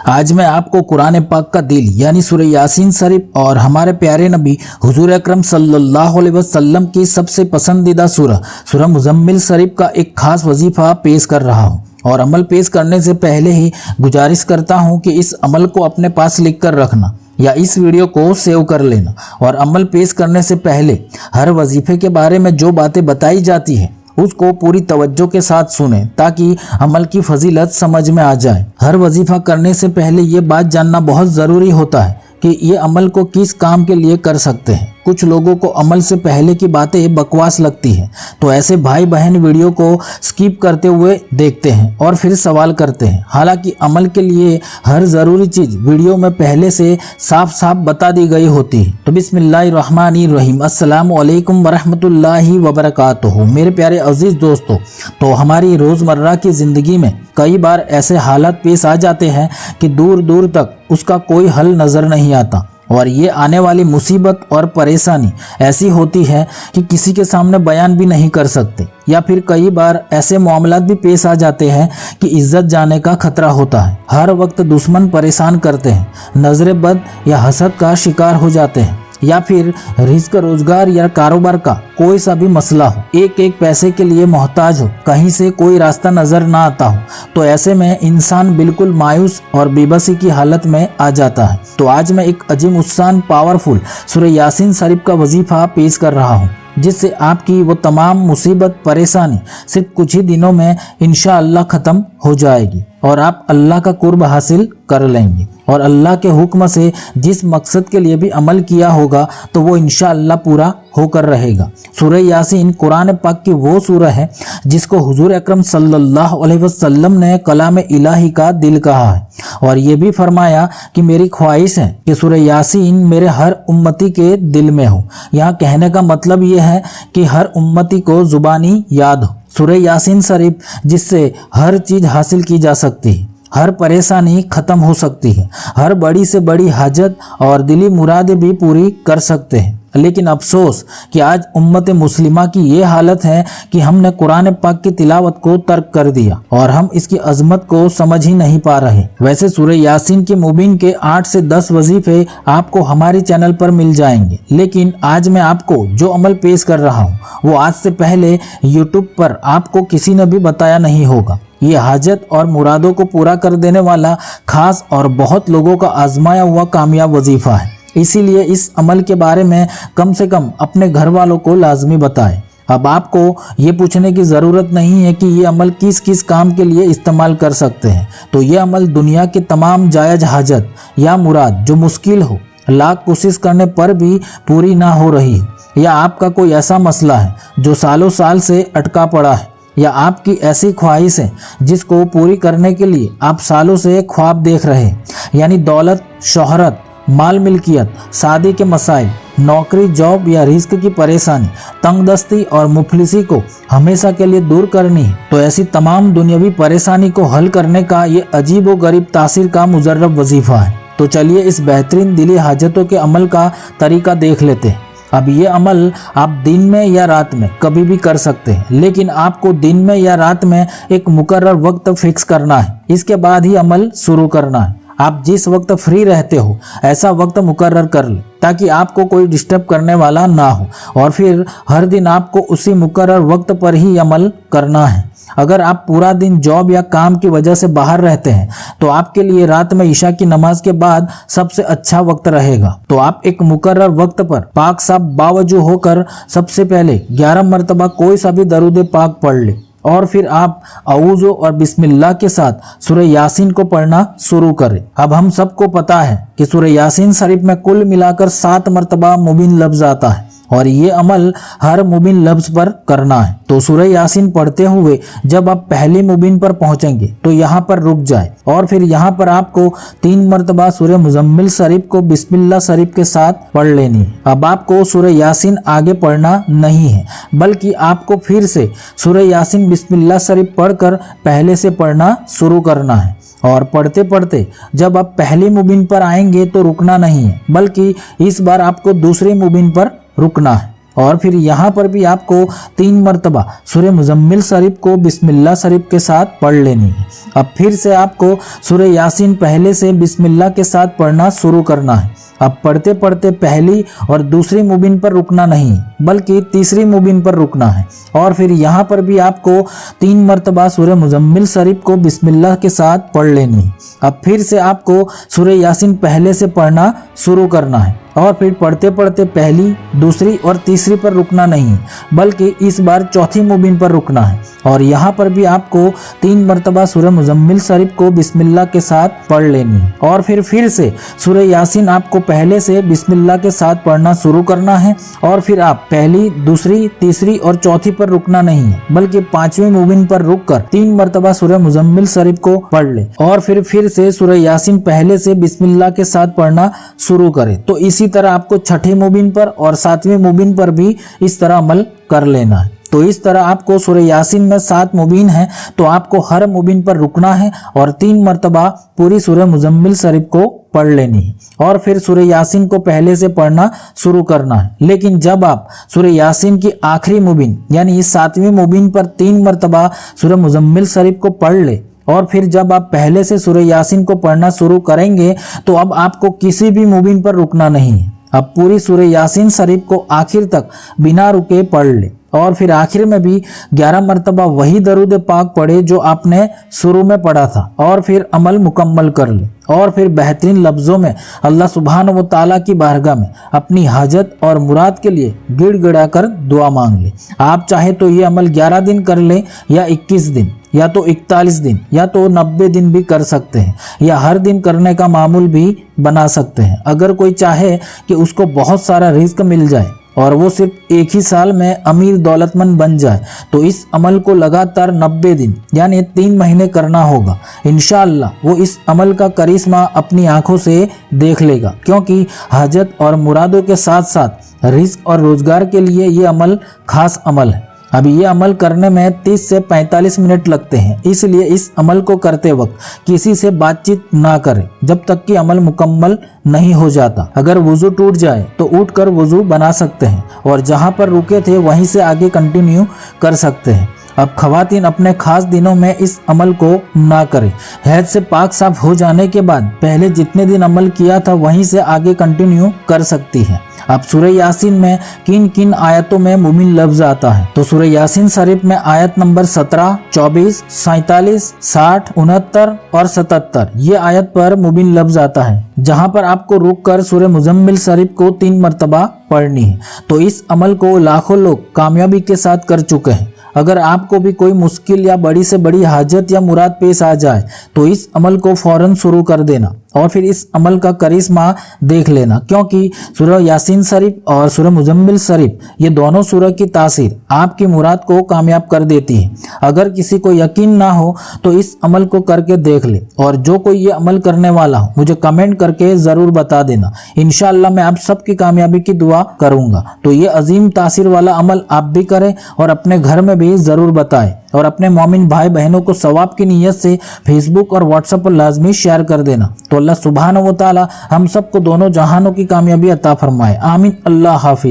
आज मैं आपको कुरान पाक का दिल यानी सूरह यासीन शरीफ और हमारे प्यारे नबी हुजूर अकरम सल्लल्लाहु अलैहि वसल्लम की सबसे पसंदीदा सूरह मुज़म्मिल शरीफ का एक खास वजीफा पेश कर रहा हूँ। और अमल पेश करने से पहले ही गुजारिश करता हूँ कि इस अमल को अपने पास लिख कर रखना या इस वीडियो को सेव कर लेना। और अमल पेश करने से पहले हर वजीफे के बारे में जो बातें बताई जाती है उसको पूरी तवज्जो के साथ सुने ताकि अमल की फजीलत समझ में आ जाए। हर वजीफा करने से पहले ये बात जानना बहुत ज़रूरी होता है कि ये अमल को किस काम के लिए कर सकते हैं। कुछ लोगों को अमल से पहले की बातें बकवास लगती हैं, तो ऐसे भाई बहन वीडियो को स्किप करते हुए देखते हैं और फिर सवाल करते हैं। हालांकि अमल के लिए हर ज़रूरी चीज़ वीडियो में पहले से साफ साफ बता दी गई होती है। तो बिस्मिल्लाहिर्रहमानिर्रहीम, अस्सलामु अलैकुम वरहमतुल्लाहि वबरकातुहू। मेरे प्यारे अजीज़ दोस्तों, तो हमारी रोज़मर्रा की ज़िंदगी में कई बार ऐसे हालात पेश आ जाते हैं कि दूर दूर तक उसका कोई हल नज़र नहीं आता। और ये आने वाली मुसीबत और परेशानी ऐसी होती है कि किसी के सामने बयान भी नहीं कर सकते, या फिर कई बार ऐसे मामलात भी पेश आ जाते हैं कि इज्जत जाने का खतरा होता है। हर वक्त दुश्मन परेशान करते हैं, नजर बद या हसद का शिकार हो जाते हैं, या फिर रिस्क रोजगार या कारोबार का कोई सा भी मसला हो, एक एक पैसे के लिए मोहताज हो, कहीं से कोई रास्ता नजर ना आता हो, तो ऐसे में इंसान बिल्कुल मायूस और बेबसी की हालत में आ जाता है। तो आज मैं एक अजीम उस्सान पावरफुल सूरह यासीन शरीफ का वजीफा पेश कर रहा हूँ, जिससे आपकी वो तमाम मुसीबत परेशानी सिर्फ कुछ ही दिनों में इंशाअल्लाह ख़त्म हो जाएगी और आप अल्लाह का कुर्ब हासिल कर लेंगे। और अल्लाह के हुक्म से जिस मकसद के लिए भी अमल किया होगा तो वो इंशाअल्लाह पूरा होकर रहेगा। सूरह यासीन कुरान पाक की वो सूरह है जिसको हुजूर अकरम सल्लल्लाहु अलैहि वसल्लम ने कलाम इलाही का दिल कहा है। और ये भी फरमाया कि मेरी ख्वाहिश है कि सूरह यासीन मेरे हर उम्मती के दिल में हो। यहाँ कहने का मतलब ये है कि हर उम्मती को जुबानी याद हो सूरह यासीन शरीफ, जिससे हर चीज़ हासिल की जा सकती है, हर परेशानी ख़त्म हो सकती है, हर बड़ी से बड़ी हाजत और दिली मुरादें भी पूरी कर सकते हैं। लेकिन अफसोस कि आज उम्मत मुस्लिमा की ये हालत है कि हमने कुरान पाक की तिलावत को तर्क कर दिया और हम इसकी अजमत को समझ ही नहीं पा रहे। वैसे सूरह यासीन के मुबीन के 8 से 10 वजीफे आपको हमारे चैनल पर मिल जाएंगे, लेकिन आज मैं आपको जो अमल पेश कर रहा हूँ वो आज से पहले यूट्यूब पर आपको किसी ने भी बताया नहीं होगा। ये हाजत और मुरादों को पूरा कर देने वाला खास और बहुत लोगों का आजमाया हुआ कामयाब वजीफा है। इसीलिए इस अमल के बारे में कम से कम अपने घर वालों को लाजमी बताएं। अब आपको ये पूछने की ज़रूरत नहीं है कि ये अमल किस किस काम के लिए इस्तेमाल कर सकते हैं। तो ये अमल दुनिया के तमाम जायज़ हाजत या मुराद जो मुश्किल हो, लाख कोशिश करने पर भी पूरी ना हो रही है, या आपका कोई ऐसा मसला है जो सालों साल से अटका पड़ा है, या आपकी ऐसी ख्वाहिश है जिसको पूरी करने के लिए आप सालों से ख्वाब देख रहे हैं, यानी दौलत, शोहरत, माल मिल्कियत, शादी के मसाइल, नौकरी, जॉब या रिस्क की परेशानी, तंगदस्ती और मुफलिसी को हमेशा के लिए दूर करनी है। तो ऐसी तमाम दुनियावी परेशानी को हल करने का ये अजीब व गरीब तासीर का मुजर्रब वजीफा है। तो चलिए इस बेहतरीन दिली हाजतों के अमल का तरीका देख लेते हैं। अब ये अमल आप दिन में या रात में कभी भी कर सकते हैं, लेकिन आपको दिन में या रात में एक मुकर्रर वक्त फिक्स करना है। इसके बाद ही अमल शुरू करना है। आप जिस वक्त फ्री रहते हो ऐसा वक्त मुकर्रर कर ले ताकि आपको कोई डिस्टर्ब करने वाला ना हो, और फिर हर दिन आपको उसी मुकर्रर वक्त पर ही अमल करना है। अगर आप पूरा दिन जॉब या काम की वजह से बाहर रहते हैं तो आपके लिए रात में ईशा की नमाज के बाद सबसे अच्छा वक्त रहेगा। तो आप एक मुकर्रर वक्त पर पाक साफ बावजू होकर सबसे पहले 11 मरतबा कोई सा भी दरूद पाक पढ़ ले, और फिर आप औज़ु और बिस्मिल्लाह के साथ सूरह यासीन को पढ़ना शुरू करें। अब हम सबको पता है कि सूरह यासीन शरीफ में कुल मिलाकर 7 मरतबा मुबीन लफ्ज आता है, और ये अमल हर मुबीन लफ्ज पर करना है। तो सूरह यासीन पढ़ते हुए जब आप पहली मुबीन पर पहुंचेंगे तो यहाँ पर रुक जाए, और फिर यहाँ पर आपको 3 मरतबा सूरह मुज़म्मिल शरीफ को बिस्मिल्लाह शरीफ के साथ पढ़ लेनी है। अब आपको सूरह यासीन आगे पढ़ना नहीं है, बल्कि आपको फिर से सूरह यासीन बिस्मिल्लाह शरीफ पढ़कर पहले से पढ़ना शुरू करना है। और पढ़ते पढ़ते जब आप पहली मुबीन पर आएंगे तो रुकना नहीं है, बल्कि इस बार आपको दूसरी मुबीन पर रुकना है। और फिर यहाँ पर भी आपको 3 मरतबा सूरह मुजम्मिल शरीफ को बिस्मिल्लाह शरीफ के साथ पढ़ लेनी है। अब फिर से आपको सूरह यासीन पहले से बिस्मिल्लाह के साथ पढ़ना शुरू करना है। अब पढ़ते पढ़ते पहली और दूसरी मुबीन पर रुकना नहीं बल्कि तीसरी मुबीन पर रुकना है। और फिर यहाँ पर भी आपको 3 मरतबा सूरह मुजम्मिल शरीफ को बिस्मिल्लाह के साथ पढ़ लेनी है। अब फिर से आपको सूरह यासीन पहले से पढ़ना शुरू करना है और फिर पढ़ते पढ़ते पहली, दूसरी और तीसरी पर रुकना नहीं बल्कि इस बार चौथी मुबीन पर रुकना है। और यहाँ पर भी आपको 3 मरतबा सूरह मुजम्मिल शरीफ को बिस्मिल्लाह के साथ पढ़ लेनी है। और फिर से सूरह यासीन आपको पहले से बिस्मिल्लाह के साथ पढ़ना शुरू करना है। और फिर आप पहली, दूसरी, तीसरी और चौथी पर रुकना नहीं है बल्कि 5वीं मुबीन पर रुककर 3 मरतबा सूरह मुजम्मिल शरीफ को पढ़ ले और फिर से सूरह यासीन पहले से बिस्मिल्लाह के साथ पढ़ना शुरू करें। तो इसी तरह आपको छठी मुबीन पर और 7वीं मुबीन पर भी इस तरह अमल कर लेना है। तो इस तरह आपको सूरह यासीन में 7 मुबीन है तो आपको हर मुबीन पर रुकना है और 3 मरतबा पूरी सूरह मुजम्मिल शरीफ को पढ़ लेनी है और फिर सूरह यासीन को पहले से पढ़ना शुरू करना है। लेकिन जब आप सूरह यासीन की आखिरी मुबीन यानी 7वीं मुबीन पर 3 मरतबा सूरह मुजम्मिल शरीफ को पढ़ ले और फिर जब आप पहले से सूरह यासीन को पढ़ना शुरू करेंगे तो अब आपको किसी भी मुबीन पर रुकना नहीं है। अब पूरी सूरह यासीन शरीफ को आखिर तक बिना रुके पढ़ ले और फिर आखिर में भी 11 मरतबा वही दरूद पाक पढ़े जो आपने शुरू में पढ़ा था और फिर अमल मुकम्मल कर ले और फिर बेहतरीन लफ्ज़ों में अल्लाह सुब्हान व तआला की बारगाह में अपनी हाजत और मुराद के लिए गिड़गिड़ा कर दुआ मांग ले। आप चाहे तो ये अमल 11 दिन कर ले या 21 दिन या तो 41 दिन या तो 90 दिन भी कर सकते हैं या हर दिन करने का मामूल भी बना सकते हैं। अगर कोई चाहे कि उसको बहुत सारा रिज्क मिल जाए और वो सिर्फ एक ही साल में अमीर दौलतमंद बन जाए तो इस अमल को लगातार 90 दिन यानी 3 महीने करना होगा। इंशाअल्लाह वो इस अमल का करिश्मा अपनी आंखों से देख लेगा, क्योंकि हाजत और मुरादों के साथ साथ रिज्क और रोजगार के लिए ये अमल खास अमल है। अभी ये अमल करने में 30 से 45 मिनट लगते हैं, इसलिए इस अमल को करते वक्त किसी से बातचीत ना करें जब तक कि अमल मुकम्मल नहीं हो जाता। अगर वुजू टूट जाए तो उठकर वुजू बना सकते हैं और जहां पर रुके थे वहीं से आगे कंटिन्यू कर सकते हैं। अब खवातीन अपने खास दिनों में इस अमल को ना करें। हैज से पाक साफ हो जाने के बाद पहले जितने दिन अमल किया था वहीं से आगे कंटिन्यू कर सकती है। अब सूरह यासीन में किन किन आयतों में मुबीन लफ्ज आता है तो सूरह यासीन शरीफ में आयत नंबर 17, 24, 47, 60, 69 और 77 ये आयत पर मुबीन लफ्ज आता है, जहां पर आपको रुक कर सूरह मुजम्मिल शरीफ को 3 मरतबा पढ़नी है। तो इस अमल को लाखों लोग कामयाबी के साथ कर चुके हैं। अगर आपको भी कोई मुश्किल या बड़ी से बड़ी हाजत या मुराद पेश आ जाए तो इस अमल को फौरन शुरू कर देना और फिर इस अमल का करिश्मा देख लेना, क्योंकि सूरह यासीन शरीफ और सूरह मुजम्मिल शरीफ ये दोनों सूरह की तासीर आपकी मुराद को कामयाब कर देती है। अगर किसी को यकीन ना हो तो इस अमल को करके देख ले और जो कोई ये अमल करने वाला हो मुझे कमेंट करके ज़रूर बता देना। इंशाअल्लाह मैं आप सबकी कामयाबी की दुआ करूँगा। तो ये अजीम तासीर वाला अमल आप भी करें और अपने घर में भी ज़रूर बताएं और अपने मोमिन भाई बहनों को सवाब की नीयत से फेसबुक और व्हाट्सएप पर लाजमी शेयर कर देना। तो अल्लाह सुब्हान व तआला हम सबको दोनों जहानों की कामयाबी अता फरमाए। आमीन। अल्लाह हाफिज।